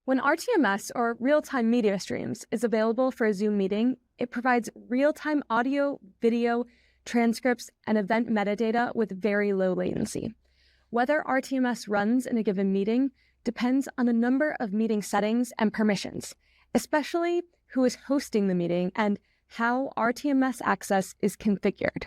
When RTMS, or real-time media streams, is available for a Zoom meeting, it provides real-time audio, video, transcripts, and event metadata with very low latency. Whether RTMS runs in a given meeting depends on a number of meeting settings and permissions, especially who is hosting the meeting and how RTMS access is configured.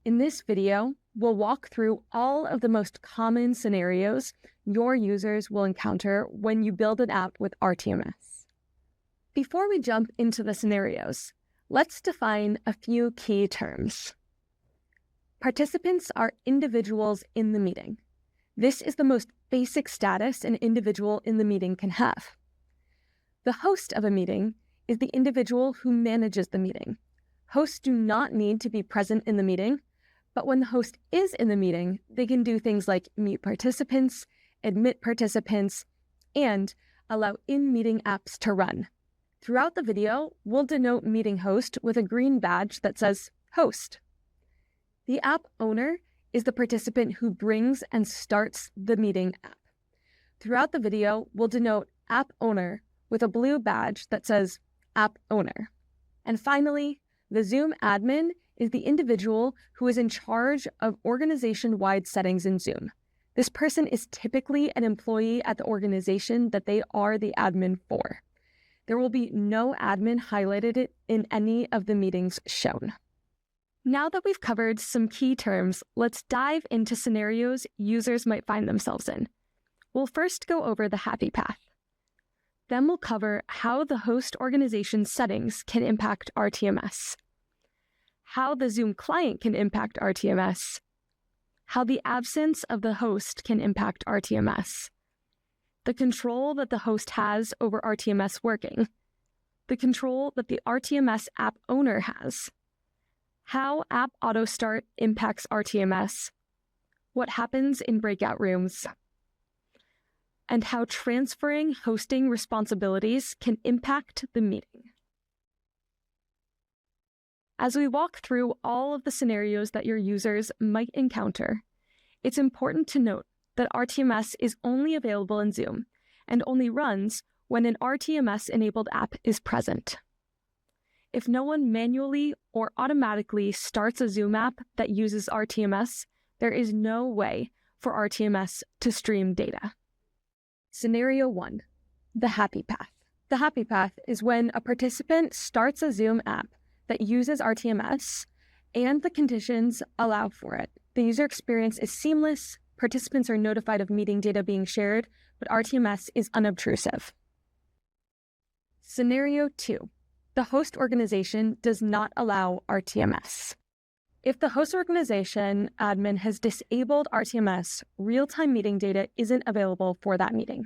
In this video, we'll walk through all of the most common scenarios your users will encounter when you build an app with RTMS. Before we jump into the scenarios, let's define a few key terms. Participants are individuals in the meeting. This is the most basic status an individual in the meeting can have. The host of a meeting is the individual who manages the meeting. Hosts do not need to be present in the meeting, but when the host is in the meeting, they can do things like mute participants, admit participants, and allow in-meeting apps to run. Throughout the video, we'll denote meeting host with a green badge that says host. The app owner is the participant who brings and starts the meeting app. Throughout the video, we'll denote app owner with a blue badge that says app owner. And finally, the Zoom admin is the individual who is in charge of organization-wide settings in Zoom. This person is typically an employee at the organization that they are the admin for. There will be no admin highlighted in any of the meetings shown. Now that we've covered some key terms, let's dive into scenarios users might find themselves in. We'll first go over the happy path. Then we'll cover how the host organization's settings can impact RTMS, how the Zoom client can impact RTMS, how the absence of the host can impact RTMS, the control that the host has over RTMS working, the control that the RTMS app owner has, how App Auto Start impacts RTMS, what happens in breakout rooms, and how transferring hosting responsibilities can impact the meeting. As we walk through all of the scenarios that your users might encounter, it's important to note that RTMS is only available in Zoom and only runs when an RTMS-enabled app is present. If no one manually or automatically starts a Zoom app that uses RTMS, there is no way for RTMS to stream data. Scenario 1, the happy path. The happy path is when a participant starts a Zoom app that uses RTMS and the conditions allow for it. The user experience is seamless, participants are notified of meeting data being shared, but RTMS is unobtrusive. Scenario 2. The host organization does not allow RTMS. If the host organization admin has disabled RTMS, real-time meeting data isn't available for that meeting.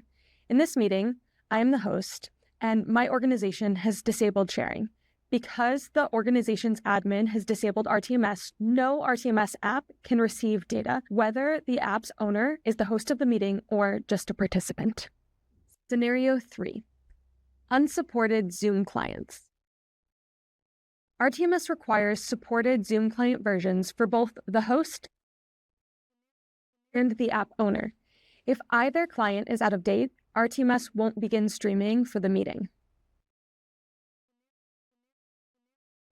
In this meeting, I am the host, and my organization has disabled sharing. Because the organization's admin has disabled RTMS, no RTMS app can receive data, whether the app's owner is the host of the meeting or just a participant. Scenario 3. Unsupported Zoom clients. RTMS requires supported Zoom client versions for both the host and the app owner. If either client is out of date, RTMS won't begin streaming for the meeting.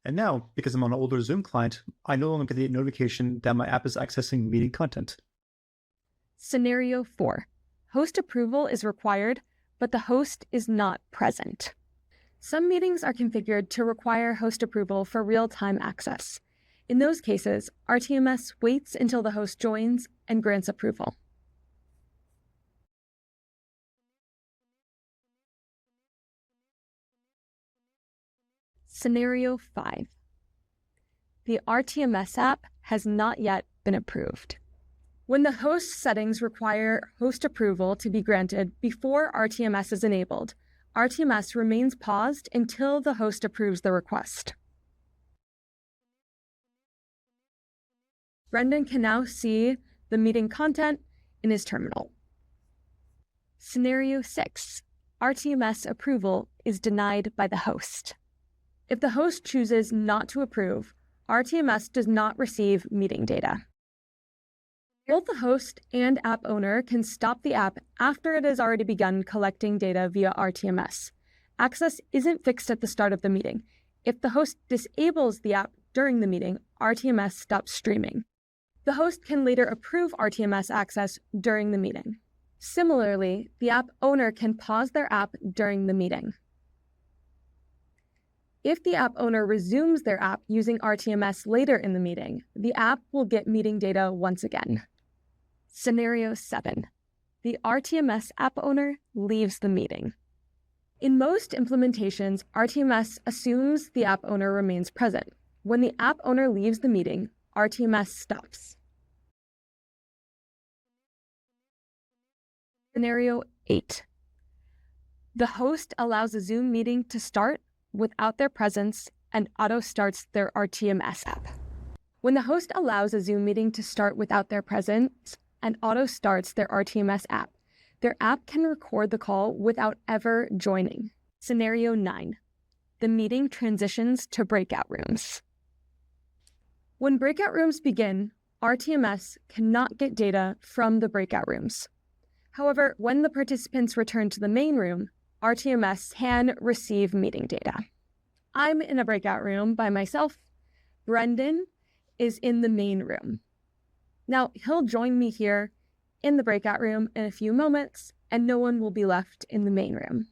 And now, because I'm on an older Zoom client, I no longer get the notification that my app is accessing meeting content. Scenario 4. Host approval is required, but the host is not present. Some meetings are configured to require host approval for real-time access. In those cases, RTMS waits until the host joins and grants approval. Scenario 5. The RTMS app has not yet been approved. When the host settings require host approval to be granted before RTMS is enabled, RTMS remains paused until the host approves the request. Brendan can now see the meeting content in his terminal. Scenario 6. RTMS approval is denied by the host. If the host chooses not to approve, RTMS does not receive meeting data. Both the host and app owner can stop the app after it has already begun collecting data via RTMS. Access isn't fixed at the start of the meeting. If the host disables the app during the meeting, RTMS stops streaming. The host can later approve RTMS access during the meeting. Similarly, the app owner can pause their app during the meeting. If the app owner resumes their app using RTMS later in the meeting, the app will get meeting data once again. Scenario 7. The RTMS app owner leaves the meeting. In most implementations, RTMS assumes the app owner remains present. When the app owner leaves the meeting, RTMS stops. Scenario 8. The host allows a Zoom meeting to start without their presence and auto-starts their RTMS app. When the host allows a Zoom meeting to start without their presence and auto-starts their RTMS app, their app can record the call without ever joining. Scenario 9. The meeting transitions to breakout rooms. When breakout rooms begin, RTMS cannot get data from the breakout rooms. However, when the participants return to the main room, RTMS can receive meeting data. I'm in a breakout room by myself. Brendan is in the main room. Now, he'll join me here in the breakout room in a few moments, and no one will be left in the main room.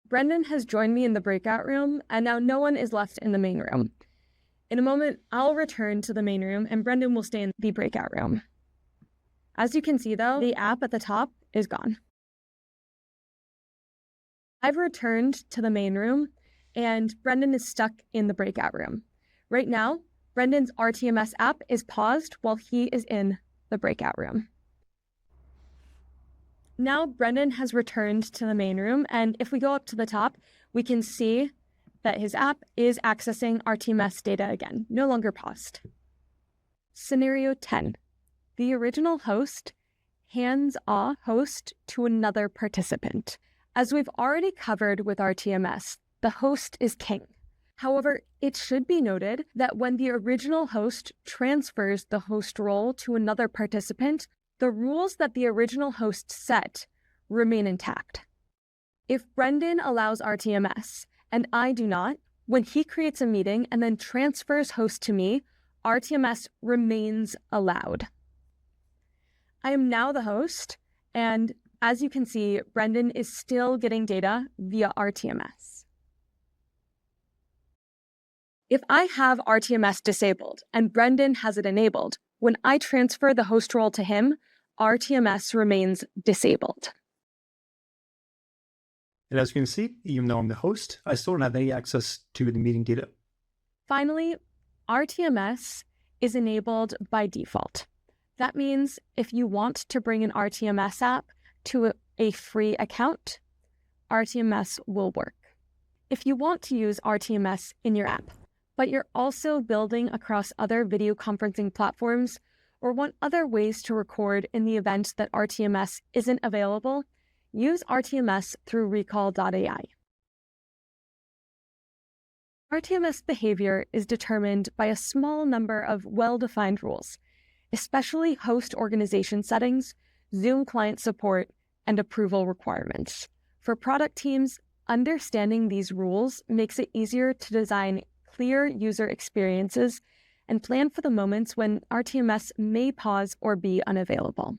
Brendan has joined me in the breakout room, and now no one is left in the main room. In a moment, I'll return to the main room, and Brendan will stay in the breakout room. As you can see, though, the app at the top is gone. I've returned to the main room, and Brendan is stuck in the breakout room. Right now, Brendan's RTMS app is paused while he is in the breakout room. Now Brendan has returned to the main room, and if we go up to the top, we can see that his app is accessing RTMS data again, no longer paused. Scenario 10. The original host hands off host to another participant. As we've already covered with RTMS, the host is king. However, it should be noted that when the original host transfers the host role to another participant, the rules that the original host set remain intact. If Brendan allows RTMS and I do not, when he creates a meeting and then transfers host to me, RTMS remains allowed. I am now the host, and as you can see, Brendan is still getting data via RTMS. If I have RTMS disabled and Brendan has it enabled, when I transfer the host role to him, RTMS remains disabled. And as you can see, even though I'm the host, I still don't have any access to the meeting data. Finally, RTMS is enabled by default. That means if you want to bring an RTMS app to a free account, RTMS will work. If you want to use RTMS in your app, but you're also building across other video conferencing platforms or want other ways to record in the event that RTMS isn't available, use RTMS through Recall.ai. RTMS behavior is determined by a small number of well-defined rules, especially host organization settings, Zoom client support, and approval requirements. For product teams, understanding these rules makes it easier to design clear user experiences and plan for the moments when RTMS may pause or be unavailable.